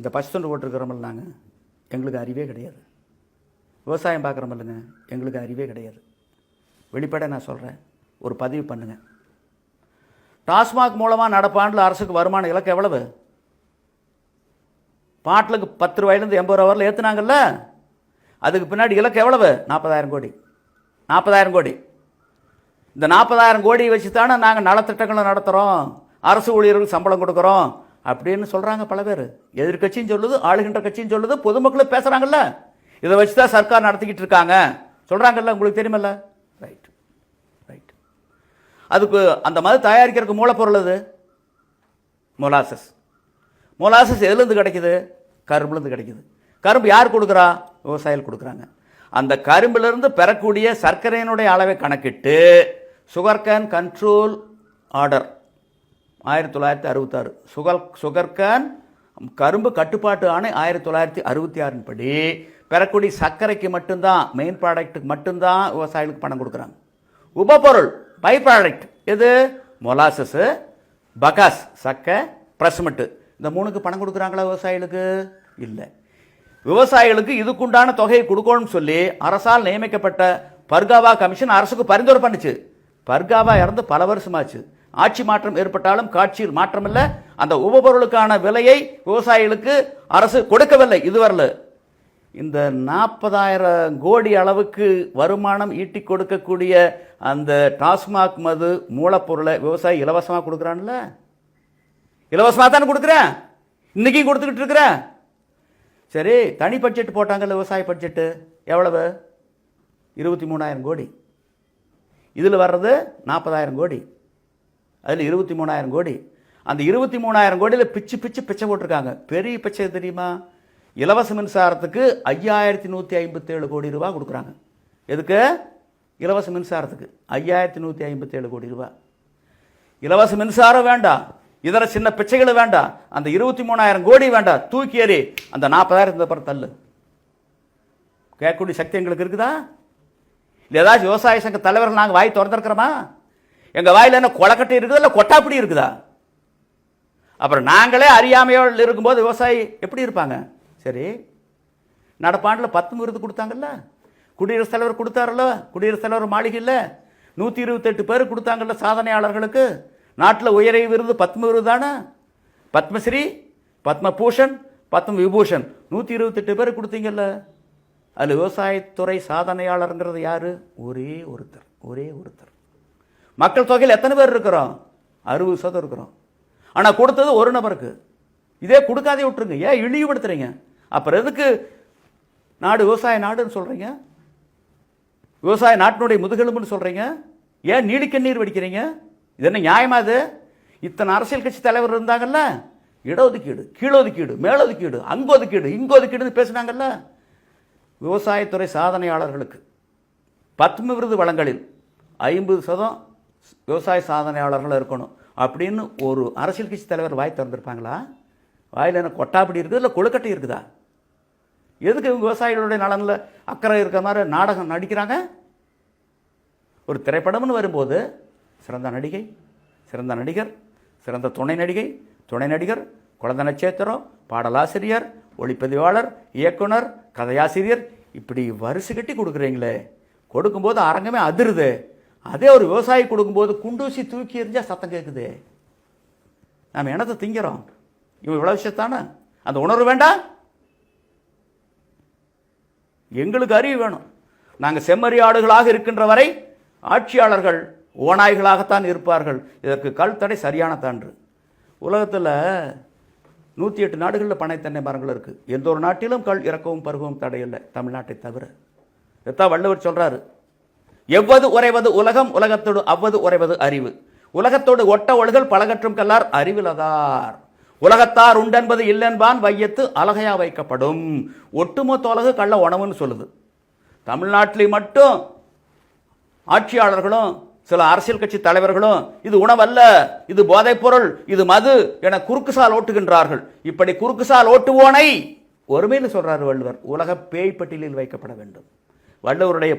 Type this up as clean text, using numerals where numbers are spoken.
இந்த பசுத்தொண்டு போட்டிருக்கிறோமில்ல நாங்கள், எங்களுக்கு அறிவே கிடையாது. விவசாயம் பார்க்குறோமில்லைங்க, எங்களுக்கு அறிவே கிடையாது. வெளிப்படையாக நான் சொல்கிறேன், ஒரு பதிவு பண்ணுங்க. டாஸ்மாக் மூலமாக நடப்பாண்டில் அரசுக்கு வருமான இலக்கு எவ்வளவு? பாட்டிலுக்கு 10 ரூபாயிலேருந்து 80 ரூபா வரல ஏற்றுனாங்கல்ல, அதுக்கு பின்னாடி இலக்கு எவ்வளவு? 40,000 கோடி. 40,000 கோடி. இந்த 40,000 கோடி வச்சு தானே நாங்கள் நலத்திட்டங்களை நடத்துகிறோம், அரசு ஊழியர்களுக்கு சம்பளம் கொடுக்குறோம் அப்படின்னு சொல்கிறாங்க பல பேர். எதிர்கட்சியும் சொல்லுது, ஆளுகின்ற கட்சியும் சொல்லுது, பொதுமக்களும் பேசுகிறாங்கல்ல. இதை வச்சு தான் சர்க்கார் நடத்திக்கிட்டு இருக்காங்க சொல்கிறாங்கல்ல, உங்களுக்கு தெரியுமல்ல? Right right. அதுக்கு அந்த மது தயாரிக்கிறதுக்கு மூலப்பொருள் அது மொலாசஸ். மொலாசஸ் எதுலேருந்து கிடைக்குது? கரும்புலேருந்து கிடைக்குது. கரும்பு யார் கொடுக்குறா? விவசாயிகள் கொடுக்குறாங்க. அந்த கரும்பிலிருந்து பெறக்கூடிய சர்க்கரையினுடைய அளவை கணக்கிட்டு sugar cane control order 1966, sugar cane கரும்பு கட்டுப்பாட்டு ஆணை 1966 படி பெறக்கூடிய சர்க்கரைக்கு மட்டும்தான், மெயின் ப்ராடக்ட்டுக்கு மட்டும்தான் விவசாயிகளுக்கு பணம் கொடுக்குறாங்க. உபப்பொருள் பை ப்ராடக்ட் எது? மொலாசஸ், பகாஸ் சக்கை, பிரஸ்மெட்டு, இந்த 3க்கு பணம் கொடுக்குறாங்களா விவசாயிகளுக்கு? இல்லை. விவசாயிகளுக்கு இதுக்குண்டான தொகையை கொடுக்கணும்னு சொல்லி அரசால் நியமிக்கப்பட்ட பர்காவா கமிஷன் அரசுக்கு பரிந்துரை பண்ணுச்சு. பர்காவா இறந்து பல வருஷமாச்சு. ஆட்சி மாற்றம் ஏற்பட்டாலும் காட்சியில் மாற்றம் இல்லை. அந்த உபபொருளுக்கான விலையை விவசாயிகளுக்கு அரசு கொடுக்கவில்லை இதுவரையில். இந்த 40,000 கோடி அளவுக்கு வருமானம் ஈட்டி கொடுக்கக்கூடிய அந்த டாஸ்மாக் மது மூலப்பொருளை விவசாயி இலவசமாக கொடுக்குறான்ல. இலவசமாக தானே கொடுக்குறேன், இன்றைக்கும் கொடுத்துக்கிட்டு இருக்கிறேன். சரி, தனி பட்ஜெட் போட்டாங்கல்ல, விவசாய பட்ஜெட்டு எவ்வளவு? 23,000 கோடி. இதில் வர்றது 40,000 கோடி, அதில் 23,000 கோடி. அந்த 23,000 கோடியில் பிச்சை போட்டிருக்காங்க. பெரிய பிச்சை தெரியுமா? இலவச மின்சாரத்துக்கு 5,157 கோடி ரூபா கொடுக்குறாங்க. எதுக்கு? இலவச மின்சாரத்துக்கு 5,157 கோடி ரூபா. இலவச மின்சாரம் வேண்டாம், இதர சின்ன பிச்சைகள் வேண்டாம், அந்த 23,000 கோடி வேண்டாம், தூக்கி ஏறி அந்த 40,000 இந்த பிறகு தள்ளு. கேட்கக்கூடிய சக்தி எங்களுக்கு இருக்குதா? இல்லை ஏதாச்சும் விவசாய சங்க தலைவர்கள் நாங்கள் வாய் திறந்துருக்கிறோமா? எங்கள் வாயில் என்ன கொலக்கட்டை இருக்குதா இல்லை கொட்டாப்படி இருக்குதா? அப்புறம் நாங்களே அறியாமையோடு இருக்கும்போது விவசாயி எப்படி இருப்பாங்க? சரி, நடப்பாண்டில் 10 விருது கொடுத்தாங்கல்ல, குடியரசுத் தலைவர் கொடுத்தாரல்ல, குடியரசுத் தலைவர் மாளிகையில் 128 பேர் கொடுத்தாங்கல்ல சாதனையாளர்களுக்கு. நாட்டில் உயரிய விருது 10 விருது தானே. பத்மஸ்ரீ, பத்மபூஷன், பத்ம விபூஷன் 128 பேர் கொடுத்தீங்கல்ல. அதில் விவசாயத்துறை சாதனையாளருங்கிறது யார்? ஒரே ஒருத்தர். மக்கள் தொகையில் எத்தனை பேர் இருக்கிறோம்? 60% இருக்கிறோம். ஆனால் கொடுத்தது ஒரு நபருக்கு. இதே கொடுக்காதே விட்டுருங்க, ஏன் இழிவுபடுத்துறீங்க? அப்புறம் எதுக்கு நாடு விவசாய நாடுன்னு சொல்கிறீங்க? விவசாய நாட்டினுடைய முதுகெலும்புன்னு சொல்கிறீங்க? ஏன் நீடிக்கண்ணீர் வடிக்கிறீங்க? இது என்ன நியாயமா? அது இத்தனை அரசியல் கட்சி தலைவர் இருந்தாங்கல்ல, இடஒதுக்கீடு, கீழொதுக்கீடு, மேலொதுக்கீடு, அங்கொதுக்கீடு, இங்கொதுக்கீடுன்னு பேசினாங்கல்ல. விவசாயத்துறை சாதனையாளர்களுக்கு பத்ம விருது வழங்கலில் 50% விவசாய சாதனையாளர்கள் இருக்கணும் அப்படின்னு ஒரு அரசியல் கட்சி தலைவர் வாய் திறந்திருப்பாங்களா? வாயில் என்ன கொட்டாப்படி இருக்குது இல்லை கொழுக்கட்டை இருக்குதா? எதுக்கு இவங்க விவசாயிகளுடைய நலனில் அக்கறை இருக்கிற மாதிரி நாடகம் நடிக்கிறாங்க? ஒரு திரைப்படம்னு வரும்போது சிறந்த நடிகை, சிறந்த நடிகர், சிறந்த துணை நடிகை, துணை நடிகர், குழந்தை நட்சத்திரம், பாடலாசிரியர், ஒளிப்பதிவாளர், இயக்குனர், கதையாசிரியர், இப்படி வரிசை கட்டி கொடுக்குறீங்களே. கொடுக்கும்போது அரங்கமே அதிருது. அதே ஒரு விவசாயி கொடுக்கும்போது குண்டூசி தூக்கி எறிஞ்சால் சத்தம் கேட்குது. நாம் என்னத்தை திங்கிறோம்? இவன் இவ்வளோ விஷயத்தானே. அந்த உணர்வு வேண்டாம்? எங்களுக்கு அறிவு வேணும். நாங்கள் செம்மறியாடுகளாக இருக்கின்ற வரை ஆட்சியாளர்கள் ஓநாய்களாகத்தான் இருப்பார்கள். இதற்கு கல் தடை சரியான தான்று. உலகத்தில் 108 நாடுகளில் பனை தென்னை மரங்கள் இருக்குது. எந்த ஒரு நாட்டிலும் கல் இறக்கவும் பருகவும் தடையில்லை, தமிழ்நாட்டை தவிர. இதைத்தான் வள்ளுவர் சொல்கிறாரு, எவ்வது உறைவது உலகம், உலகத்தோடு அவ்வது உறைவது அறிவு. உலகத்தோடு ஒட்ட ஒழுகல் பலகற்றும் கல்லார் அறிவிலதார். உலகத்தார் உண்டென்பது இல்லென்பான் வையத்து அழகையா வைக்கப்படும். ஒட்டுமொத்த உலக கள்ள உணவுன்னு சொல்லுது. தமிழ்நாட்டில் மட்டும் ஆட்சியாளர்களும் சில அரசியல் கட்சி தலைவர்களும் இது உணவல்ல, இது போதைப் பொருள், இது மது என குறுக்குசால் ஓட்டுகின்றார்கள். இப்படி குறுக்குசால் ஓட்டுவோனை ஒருமையில் சொல்றாரு வள்ளுவர், உலக பேய் பட்டியலில் வைக்கப்பட வேண்டும். வள்ளுவருடைய